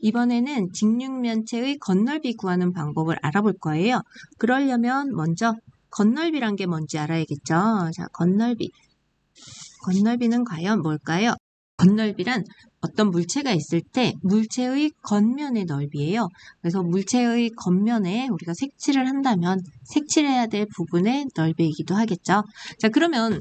이번에는 직육면체의 겉넓이 구하는 방법을 알아볼 거예요. 그러려면 먼저 겉넓이란 게 뭔지 알아야겠죠. 자, 겉넓이. 겉넓이는 과연 뭘까요? 겉넓이란 어떤 물체가 있을 때 물체의 겉면의 넓이에요. 그래서 물체의 겉면에 우리가 색칠을 한다면 색칠해야 될 부분의 넓이이기도 하겠죠. 자, 그러면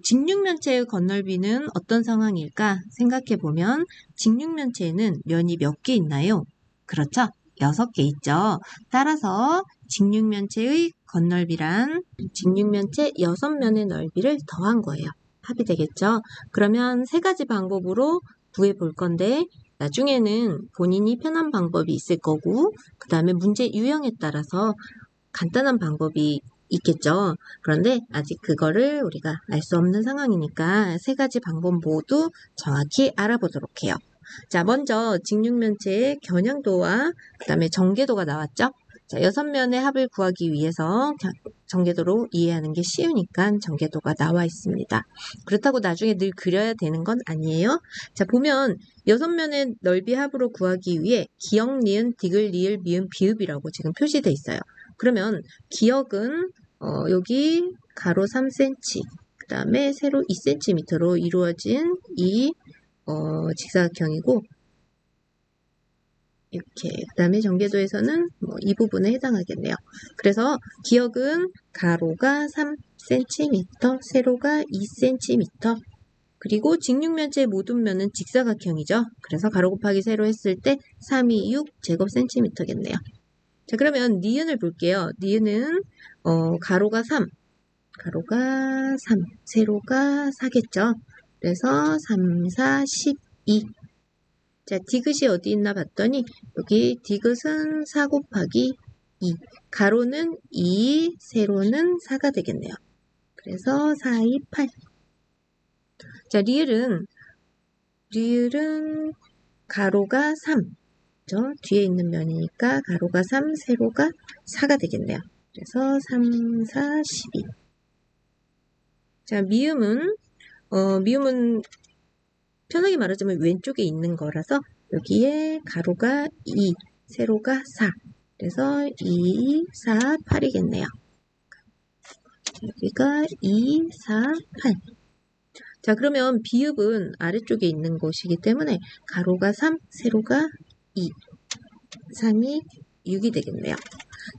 직육면체의 겉넓이는 어떤 상황일까 생각해보면 직육면체에는 면이 몇 개 있나요? 그렇죠? 6개 있죠. 따라서 직육면체의 겉넓이란 직육면체 6면의 넓이를 더한 거예요. 합이 되겠죠? 그러면 3가지 방법으로 구해 볼 건데 나중에는 본인이 편한 방법이 있을 거고 그 다음에 문제 유형에 따라서 간단한 방법이 있겠죠. 그런데 아직 그거를 우리가 알 수 없는 상황이니까 3가지 방법 모두 정확히 알아보도록 해요. 자, 먼저 직육면체의 겨냥도와 그 다음에 정계도가 나왔죠. 자, 6면의 합을 구하기 위해서 정계도로 이해하는 게 쉬우니까 정계도가 나와 있습니다. 그렇다고 나중에 늘 그려야 되는 건 아니에요. 자, 보면 6면의 넓이 합으로 구하기 위해 기역, 니은, 디귿, 리을, 미음, 비읍이라고 지금 표시되어 있어요. 그러면 기역은 여기 가로 3cm, 그 다음에 세로 2cm로 이루어진 이 직사각형이고 이렇게 그 다음에 정계도에서는 이 부분에 해당하겠네요. 그래서 기역은 가로가 3cm, 세로가 2cm, 그리고 직육면체의 모든 면은 직사각형이죠. 그래서 가로 곱하기 세로 했을 때 326 제곱센티미터겠네요. 자, 그러면 니은을 볼게요. 니은은 가로가 3, 세로가 4겠죠. 그래서 3, 4, 12. 자, 디귿이 어디 있나 봤더니 여기 디귿은 4 곱하기 2, 가로는 2, 세로는 4가 되겠네요. 그래서 4, 2, 8. 자, 리을은 가로가 3, 뒤에 있는 면이니까 가로가 3, 세로가 4가 되겠네요. 그래서 3, 4, 12. 자, 미음은 편하게 말하자면 왼쪽에 있는 거라서 여기에 가로가 2, 세로가 4. 그래서 2, 4, 8이겠네요. 여기가 2, 4, 8. 자, 그러면 비읍은 아래쪽에 있는 것이기 때문에 가로가 3, 세로가 2, 3이 6이 되겠네요.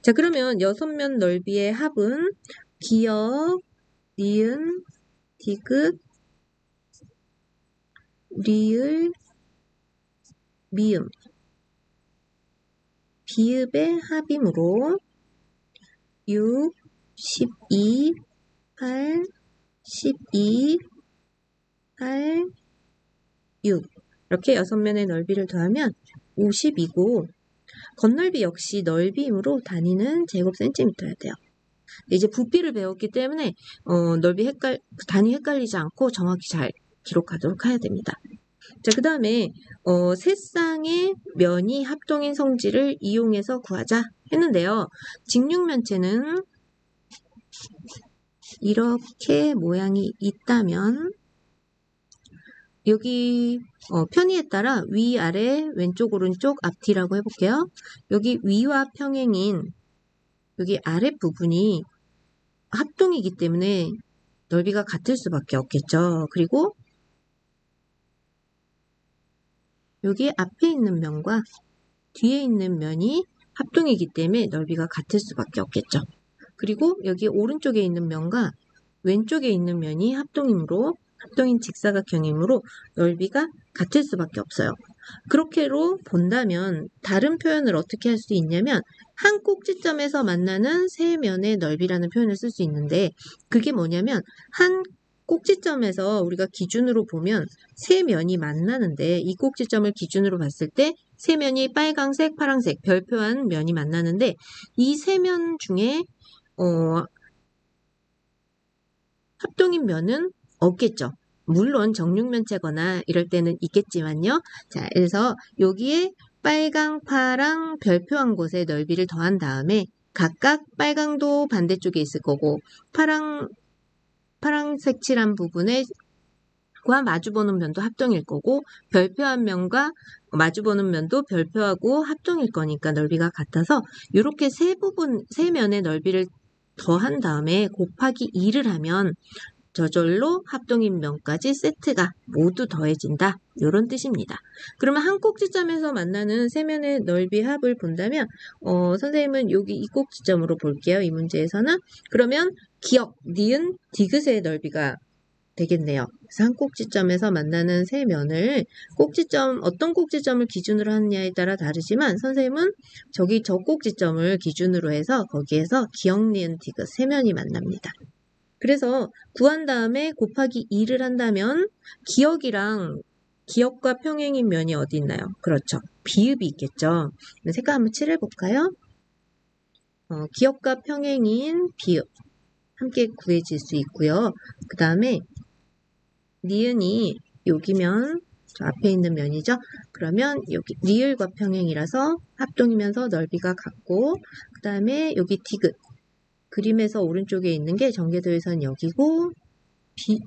자, 그러면 6면 넓이의 합은 기역, 니은, 디귿, 리을, 미음, 비읍의 합이므로 6, 12, 8, 12, 8, 6 이렇게 6면의 넓이를 더하면 50이고 겉넓이 역시 넓이이므로 단위는 제곱센티미터여야 돼요. 이제 부피를 배웠기 때문에 단위 헷갈리지 않고 정확히 잘 기록하도록 해야 됩니다. 자, 그 다음에 세 쌍의 면이 합동인 성질을 이용해서 구하자 했는데요. 직육면체는 이렇게 모양이 있다면 여기 편의에 따라 위, 아래, 왼쪽, 오른쪽, 앞뒤라고 해볼게요. 여기 위와 평행인 여기 아랫부분이 합동이기 때문에 넓이가 같을 수밖에 없겠죠. 그리고 여기 앞에 있는 면과 뒤에 있는 면이 합동이기 때문에 넓이가 같을 수밖에 없겠죠. 그리고 여기 오른쪽에 있는 면과 왼쪽에 있는 면이 합동인 직사각형이므로 넓이가 같을 수밖에 없어요. 그렇게로 본다면 다른 표현을 어떻게 할 수 있냐면 한 꼭지점에서 만나는 세 면의 넓이라는 표현을 쓸 수 있는데 그게 뭐냐면 한 꼭지점에서 우리가 기준으로 보면 세 면이 만나는데 이 꼭지점을 기준으로 봤을 때 세 면이 빨강색, 파랑색, 별표한 면이 만나는데 이 세 면 중에 합동인 면은 없겠죠. 물론 정육면체거나 이럴 때는 있겠지만요. 자, 그래서 여기에 빨강, 파랑, 별표한 곳의 넓이를 더한 다음에 각각 빨강도 반대쪽에 있을 거고 파랑색 칠한 부분에 과 마주보는 면도 합동일 거고 별표한 면과 마주보는 면도 별표하고 합동일 거니까 넓이가 같아서 이렇게 세 면의 넓이를 더한 다음에 곱하기 2를 하면 저절로 합동인 면까지 세트가 모두 더해진다. 이런 뜻입니다. 그러면 한 꼭지점에서 만나는 세 면의 넓이 합을 본다면 선생님은 여기 이 꼭지점으로 볼게요. 이 문제에서는. 그러면 기역, 니은, 디귿의 넓이가 되겠네요. 그래서 한 꼭지점에서 만나는 세 면을 어떤 꼭지점을 기준으로 하느냐에 따라 다르지만 선생님은 저 꼭지점을 기준으로 해서 거기에서 기역, 니은, 디귿 세 면이 만납니다. 그래서 구한 다음에 곱하기 2를 한다면 기역과 평행인 면이 어디 있나요? 그렇죠. 비읍이 있겠죠. 색깔 한번 칠해볼까요? 기역과 평행인 비읍 함께 구해질 수 있고요. 그 다음에 니은이 여기면 저 앞에 있는 면이죠. 그러면 여기 리을과 평행이라서 합동이면서 넓이가 같고 그 다음에 여기 디귿 그림에서 오른쪽에 있는 게 전개도에서는 여기고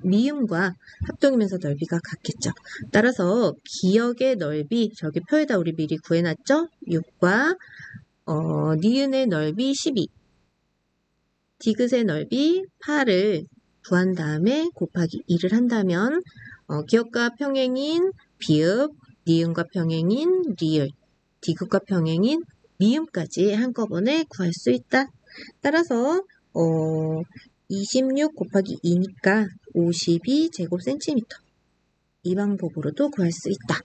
미음과 합동이면서 넓이가 같겠죠. 따라서 기역의 넓이 저기 표에다 우리 미리 구해놨죠. 6과 니은의 넓이 12 디귿의 넓이 8을 구한 다음에 곱하기 2를 한다면 기역과 평행인 비읍, 니은과 평행인 리을, 디귿과 평행인 미음까지 한꺼번에 구할 수 있다. 따라서 26 곱하기 2니까 52제곱센티미터 이 방법으로도 구할 수 있다.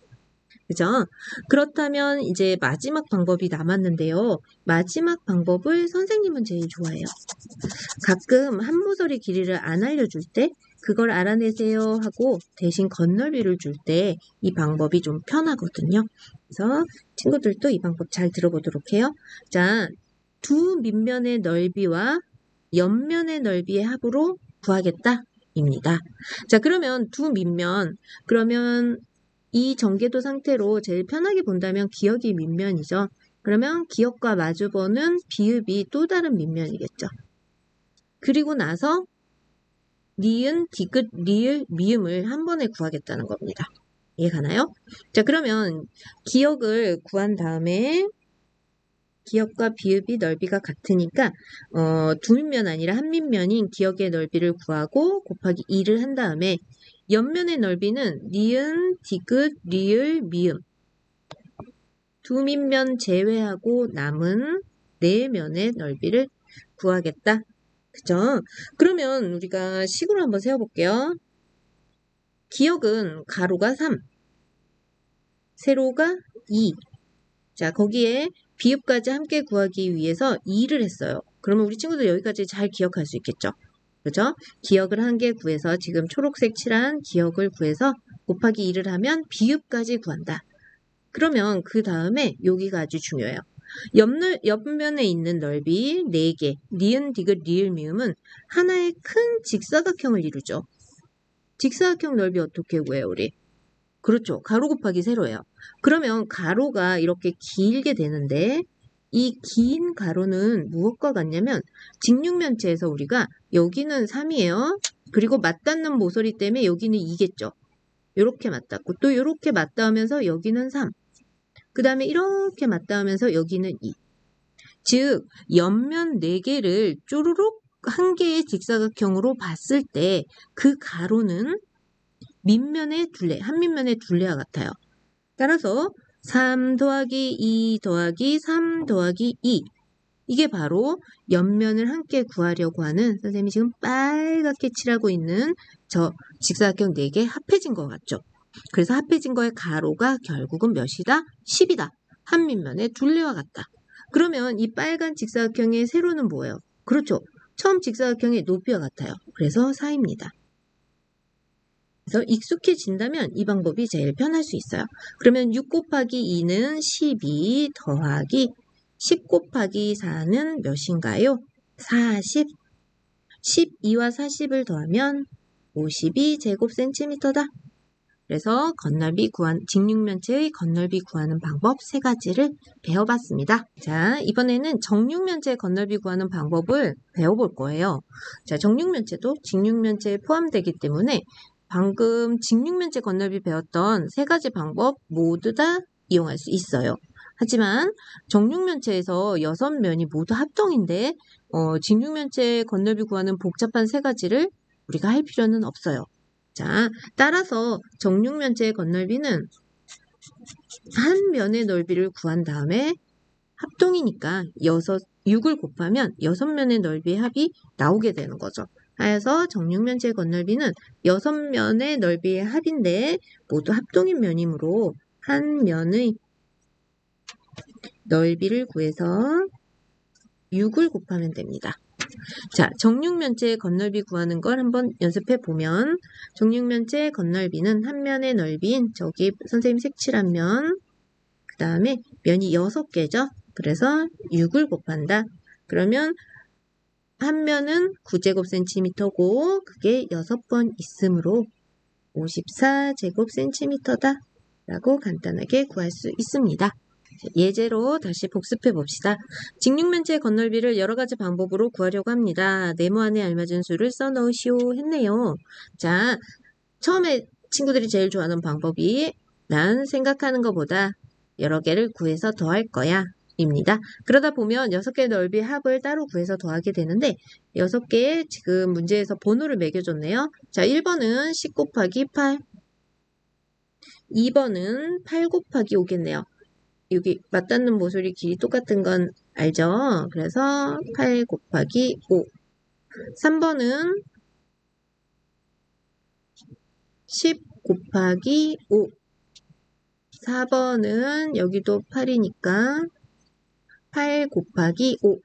그죠? 그렇다면 이제 마지막 방법이 남았는데요. 마지막 방법을 선생님은 제일 좋아해요. 가끔 한 모서리 길이를 안 알려줄 때 그걸 알아내세요 하고 대신 건널비를 줄 때 이 방법이 좀 편하거든요. 그래서 친구들도 이 방법 잘 들어보도록 해요. 자, 두 밑면의 넓이와 옆면의 넓이의 합으로 구하겠다 입니다. 자, 그러면 두 밑면 그러면 이 전개도 상태로 제일 편하게 본다면 기역이 밑면이죠. 그러면 기역과 마주보는 비읍이 또 다른 밑면이겠죠. 그리고 나서 니은, 디귿, 리을, 미음을 한 번에 구하겠다는 겁니다. 이해가나요? 자, 그러면 기역을 구한 다음에 기역과 비읍이 넓이가 같으니까 두 밑면 아니라 한 밑면인 기역의 넓이를 구하고 곱하기 2를 한 다음에 옆면의 넓이는 니은, 디귿, 리을, 미음 두 밑면 제외하고 남은 네 면의 넓이를 구하겠다. 그죠? 그러면 우리가 식으로 한번 세워볼게요. 기역은 가로가 3, 세로가 2. 자, 거기에 비읍까지 함께 구하기 위해서 2를 했어요. 그러면 우리 친구들 여기까지 잘 기억할 수 있겠죠? 그죠? 기역을 한 개 구해서 지금 초록색 칠한 기역을 구해서 곱하기 2를 하면 비읍까지 구한다. 그러면 그 다음에 여기가 아주 중요해요. 옆면에 있는 넓이 4개, 니은, 디귿, 리을, 미음은 하나의 큰 직사각형을 이루죠. 직사각형 넓이 어떻게 구해요, 우리? 그렇죠. 가로 곱하기 세로예요. 그러면 가로가 이렇게 길게 되는데 이 긴 가로는 무엇과 같냐면 직육면체에서 우리가 여기는 3이에요. 그리고 맞닿는 모서리 때문에 여기는 2겠죠. 이렇게 맞닿고 또 이렇게 맞닿으면서 여기는 3. 그 다음에 이렇게 맞닿으면서 여기는 2. 즉 옆면 4개를 쪼르륵 한 개의 직사각형으로 봤을 때 그 가로는 밑면의 둘레, 한 밑면의 둘레와 같아요. 따라서 3 더하기 2 더하기 3 더하기 2 이게 바로 옆면을 함께 구하려고 하는 선생님이 지금 빨갛게 칠하고 있는 저 직사각형 4개 합해진 것 같죠? 그래서 합해진 거의 가로가 결국은 몇이다? 10이다. 한 밑면의 둘레와 같다. 그러면 이 빨간 직사각형의 세로는 뭐예요? 그렇죠. 처음 직사각형의 높이와 같아요. 그래서 4입니다. 그래서 익숙해진다면 이 방법이 제일 편할 수 있어요. 그러면 6 곱하기 2는 12 더하기 10 곱하기 4는 몇인가요? 40. 12와 40을 더하면 52제곱센티미터다. 그래서 직육면체의 건널비 구하는 방법 3가지를 배워봤습니다. 자, 이번에는 정육면체의 건널비 구하는 방법을 배워볼 거예요. 자, 정육면체도 직육면체에 포함되기 때문에 방금 직육면체 건널비 배웠던 세 가지 방법 모두 다 이용할 수 있어요. 하지만 정육면체에서 6면이 모두 합동인데 직육면체 건널비 구하는 복잡한 세 가지를 우리가 할 필요는 없어요. 자, 따라서 정육면체의 건널비는 한 면의 넓이를 구한 다음에 합동이니까 6을 곱하면 6면의 넓이의 합이 나오게 되는 거죠. 그래서 정육면체의 건널비는 6면의 넓이의 합인데 모두 합동인 면이므로 한 면의 넓이를 구해서 6을 곱하면 됩니다. 자, 정육면체의 건널비 구하는 걸 한번 연습해 보면 정육면체의 건널비는 한 면의 넓이인 저기 선생님 색칠한 면, 그 다음에 면이 6개죠. 그래서 6을 곱한다. 그러면 한 면은 9제곱센티미터고 그게 6번 있으므로 54제곱센티미터다 라고 간단하게 구할 수 있습니다. 예제로 다시 복습해 봅시다. 직육면체의 건널비를 여러 가지 방법으로 구하려고 합니다. 네모 안에 알맞은 수를 써 넣으시오 했네요. 자, 처음에 친구들이 제일 좋아하는 방법이 난 생각하는 것보다 여러 개를 구해서 더할 거야 입니다. 그러다 보면 6개의 넓이의 합을 따로 구해서 더하게 되는데 6개의 지금 문제에서 번호를 매겨줬네요. 자, 1번은 10 곱하기 8, 2번은 8 곱하기 5겠네요. 여기 맞닿는 모서리 길이 똑같은 건 알죠? 그래서 8 곱하기 5. 3번은 10 곱하기 5. 4번은 여기도 8이니까 8 곱하기 5.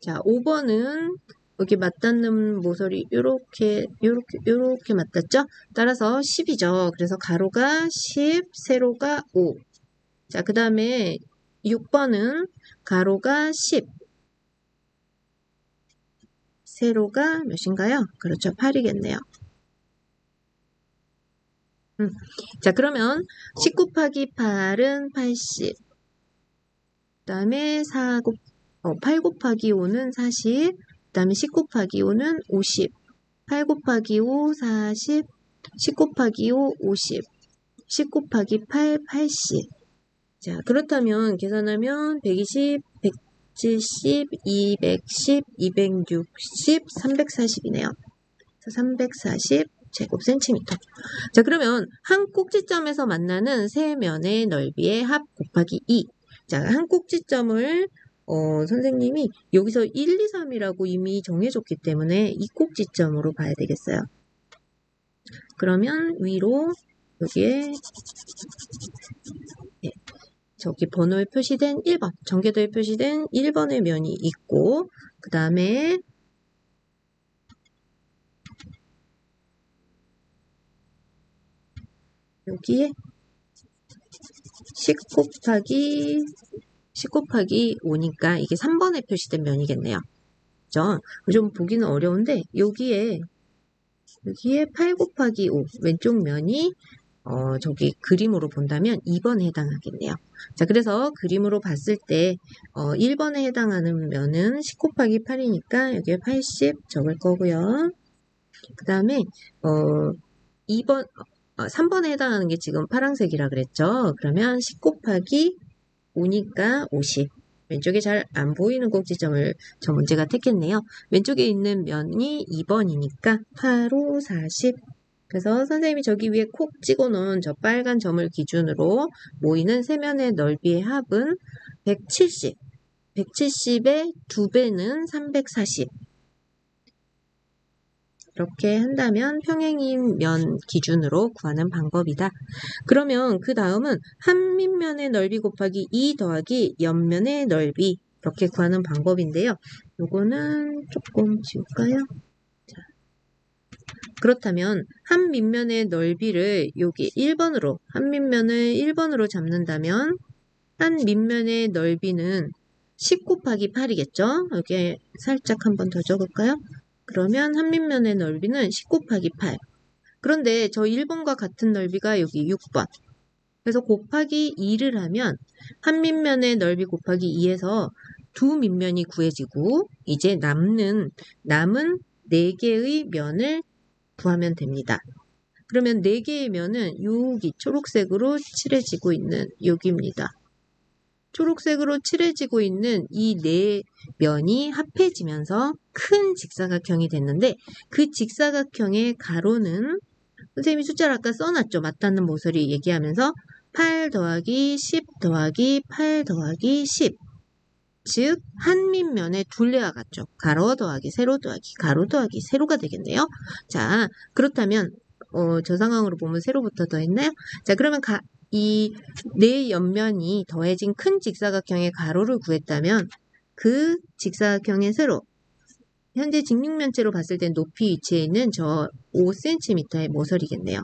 자, 5번은 여기 맞닿는 모서리 요렇게 맞닿죠? 따라서 10이죠. 그래서 가로가 10, 세로가 5. 자, 그 다음에 6번은 가로가 10, 세로가 몇인가요? 그렇죠. 8이겠네요. 자, 그러면 10 곱하기 8은 80. 그 다음에 8 곱하기 5는 40. 그 다음에 10 곱하기 5는 50. 8 곱하기 5, 40. 10 곱하기 5, 50. 10 곱하기 8, 80. 자, 그렇다면 계산하면 120, 170, 210, 260, 340이네요. 340 제곱센티미터. 자, 그러면 한 꼭지점에서 만나는 세 면의 넓이의 합 곱하기 2. 자, 한 꼭지점을 선생님이 여기서 1, 2, 3이라고 이미 정해줬기 때문에 이 꼭지점으로 봐야 되겠어요. 그러면 위로 여기에 저기 번호에 표시된 1번, 전개도에 표시된 1번의 면이 있고 그 다음에 여기에 10 곱하기 5니까 이게 3번에 표시된 면이겠네요. 그죠? 좀 보기는 어려운데 여기에 8 곱하기 5 왼쪽 면이 저기 그림으로 본다면 2번에 해당하겠네요. 자, 그래서 그림으로 봤을 때 1번에 해당하는 면은 10 곱하기 8이니까 여기에 80 적을 거고요. 그 다음에 3번에 해당하는 게 지금 파란색이라 그랬죠. 그러면 10 곱하기 5니까 50. 왼쪽에 잘 안 보이는 꼭지점을 저 문제가 택했네요. 왼쪽에 있는 면이 2번이니까 8, 5, 40. 그래서 선생님이 저기 위에 콕 찍어놓은 저 빨간 점을 기준으로 모이는 세 면의 넓이의 합은 170. 170의 2배는 340. 이렇게 한다면 평행인 면 기준으로 구하는 방법이다. 그러면 그 다음은 한 밑면의 넓이 곱하기 2 더하기 옆면의 넓이 이렇게 구하는 방법인데요. 요거는 조금 지울까요? 자, 그렇다면 한 밑면의 넓이를 여기 1번으로 한 밑면을 1번으로 잡는다면 한 밑면의 넓이는 10 곱하기 8이겠죠? 여기에 살짝 한번 더 적을까요? 그러면 한 밑면의 넓이는 10 곱하기 8. 그런데 저 1번과 같은 넓이가 여기 6번. 그래서 곱하기 2를 하면 한 밑면의 넓이 곱하기 2에서 두 밑면이 구해지고 이제 남은 4개의 면을 구하면 됩니다. 그러면 4개의 면은 여기 초록색으로 칠해지고 있는 여기입니다. 초록색으로 칠해지고 있는 이 4면이 합해지면서 큰 직사각형이 됐는데 그 직사각형의 가로는 선생님이 숫자를 아까 써놨죠. 맞닿는 모서리 얘기하면서 8 더하기 10 더하기 8 더하기 10. 즉 한 밑면의 둘레와 같죠. 가로 더하기 세로 더하기 가로 더하기 세로가 되겠네요. 자, 그렇다면 저 상황으로 보면 세로부터 더했나요? 자, 그러면 이 4옆면이 더해진 큰 직사각형의 가로를 구했다면 그 직사각형의 세로, 현재 직육면체로 봤을 땐 높이 위치해 있는 저 5cm의 모서리겠네요.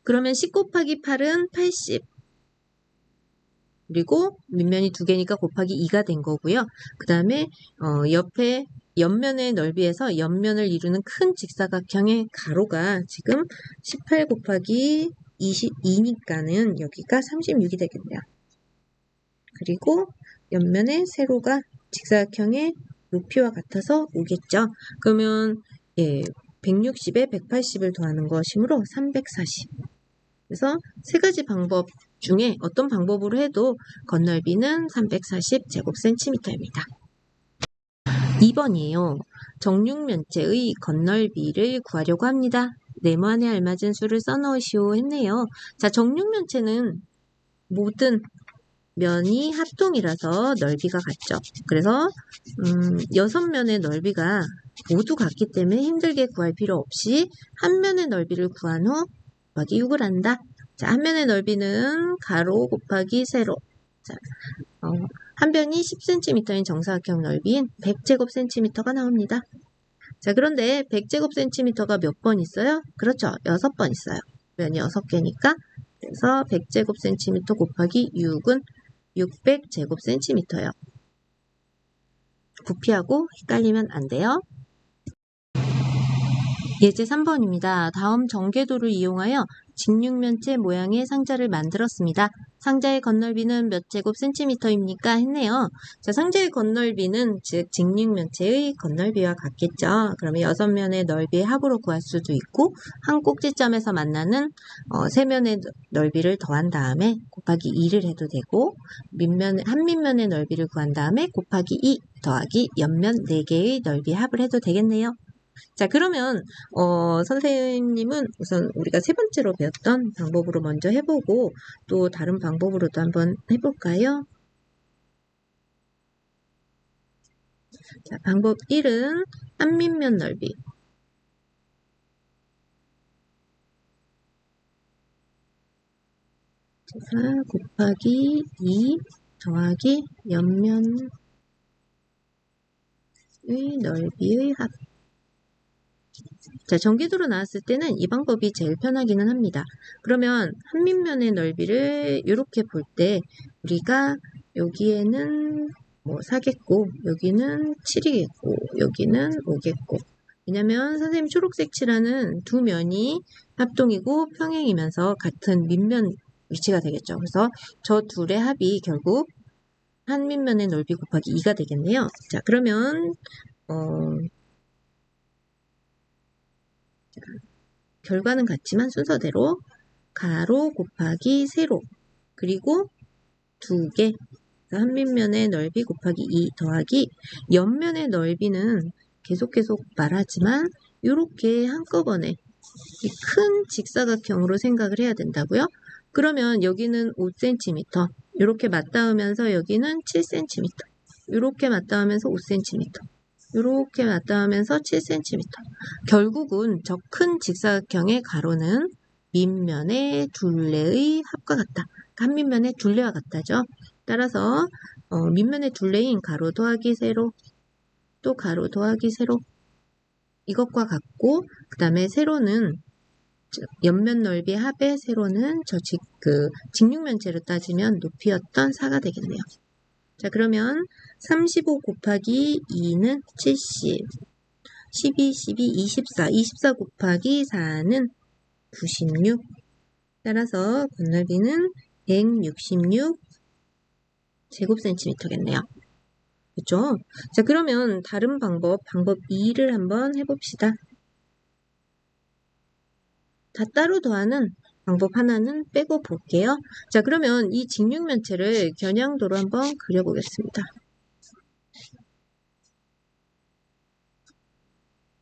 그러면 10 곱하기 8은 80. 그리고 밑면이 2개니까 곱하기 2가 된 거고요. 그 다음에 옆에 옆면의 넓이에서 옆면을 이루는 큰 직사각형의 가로가 지금 18 곱하기 22니까는 여기가 36이 되겠네요. 그리고 옆면의 세로가 직사각형의 높이와 같아서 오겠죠. 그러면 160에 180을 더하는 것이므로 340. 그래서 3가지 방법 중에 어떤 방법으로 해도 건널비는 340제곱센티미터입니다. 2번이에요. 정육면체의 건널비를 구하려고 합니다. 네모안에 알맞은 수를 써넣으시오 했네요. 자, 정육면체는 모든 면이 합동이라서 넓이가 같죠. 그래서 6면의 넓이가 모두 같기 때문에 힘들게 구할 필요 없이 한 면의 넓이를 구한 후 곱하기 6을 한다. 자, 한 면의 넓이는 가로 곱하기 세로. 자, 한 변이 10cm인 정사각형 넓이인 100제곱센티미터가 나옵니다. 자, 그런데 100제곱센티미터가 몇 번 있어요? 그렇죠. 6번 있어요. 면이 6개니까. 그래서 100제곱센티미터 곱하기 6은 600제곱센티미터예요. 부피하고 헷갈리면 안 돼요. 예제 3번입니다. 다음 전개도를 이용하여 직육면체 모양의 상자를 만들었습니다. 상자의 건널비는 몇 제곱센티미터입니까? 했네요. 자, 상자의 건널비는 즉 직육면체의 건널비와 같겠죠. 그러면 6면의 넓이의 합으로 구할 수도 있고 한 꼭지점에서 만나는 3면의 넓이를 더한 다음에 곱하기 2를 해도 되고 한 밑면의 넓이를 구한 다음에 곱하기 2 더하기 옆면 4개의 넓이 합을 해도 되겠네요. 자, 그러면 선생님은 우선 우리가 3번째로 배웠던 방법으로 먼저 해보고 또 다른 방법으로도 한번 해볼까요? 자, 방법 1은 한 밑면 넓이. 자, 곱하기 2 더하기 옆면의 넓이의 합. 자, 전개도로 나왔을 때는 이 방법이 제일 편하기는 합니다. 그러면 한 밑면의 넓이를 이렇게 볼 때 우리가 여기에는 4겠고 여기는 7이겠고 여기는 5겠고 왜냐면 선생님 초록색 칠하는 두 면이 합동이고 평행이면서 같은 밑면 위치가 되겠죠. 그래서 저 둘의 합이 결국 한 밑면의 넓이 곱하기 2가 되겠네요. 자, 그러면 결과는 같지만 순서대로 가로 곱하기 세로 그리고 2개 한 밑면의 넓이 곱하기 2 더하기 옆면의 넓이는 계속 말하지만 이렇게 한꺼번에 이 큰 직사각형으로 생각을 해야 된다고요. 그러면 여기는 5cm 이렇게 맞닿으면서 여기는 7cm 이렇게 맞닿으면서 5cm 이렇게 맞닿으면서 7cm. 결국은 저 큰 직사각형의 가로는 밑면의 둘레의 합과 같다. 한 밑면의 둘레와 같다죠. 따라서 밑면의 둘레인 가로 더하기 세로 또 가로 더하기 세로 이것과 같고 그 다음에 세로는 옆면 넓이 합의 세로는 직육면체로 따지면 높이였던 4가 되겠네요. 자, 그러면 35 곱하기 2는 70, 12, 24, 24 곱하기 4는 96. 따라서 건널비는 166 제곱센티미터겠네요. 그렇죠? 자, 그러면 다른 방법 2를 한번 해봅시다. 다 따로 더하는 방법 하나는 빼고 볼게요. 자, 그러면 이 직육면체를 겨냥도로 한번 그려보겠습니다.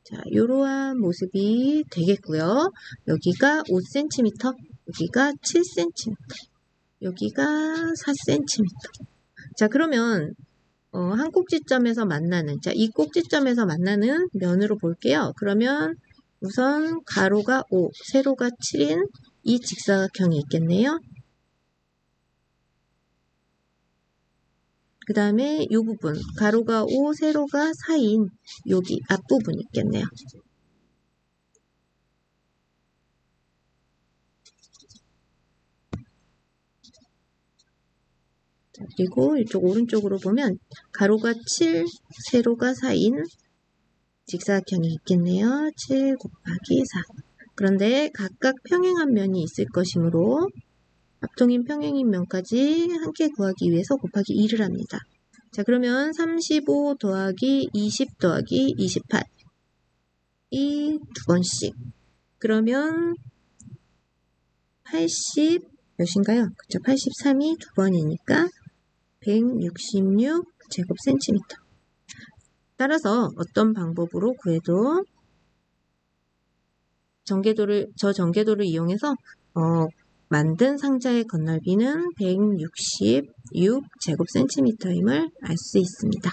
자, 이러한 모습이 되겠고요. 여기가 5cm, 여기가 7cm, 여기가 4cm. 자, 그러면 한 꼭지점에서 만나는, 자, 이 꼭지점에서 만나는 면으로 볼게요. 그러면 우선 가로가 5, 세로가 7인 이 직사각형이 있겠네요. 그 다음에 이 부분, 가로가 5, 세로가 4인 여기 앞부분이 있겠네요. 자, 그리고 이쪽 오른쪽으로 보면 가로가 7, 세로가 4인 직사각형이 있겠네요. 7 곱하기 4. 그런데 각각 평행한 면이 있을 것이므로 합동인 평행인 면까지 함께 구하기 위해서 곱하기 2를 합니다. 자, 그러면 35 더하기 20 더하기 28 이 두 번씩. 그러면 80 몇인가요? 그쵸? 83이 두 번이니까 166 제곱센티미터. 따라서 어떤 방법으로 구해도 저 전개도를 이용해서 만든 상자의 건널비는 166 제곱센티미터임을 알 수 있습니다.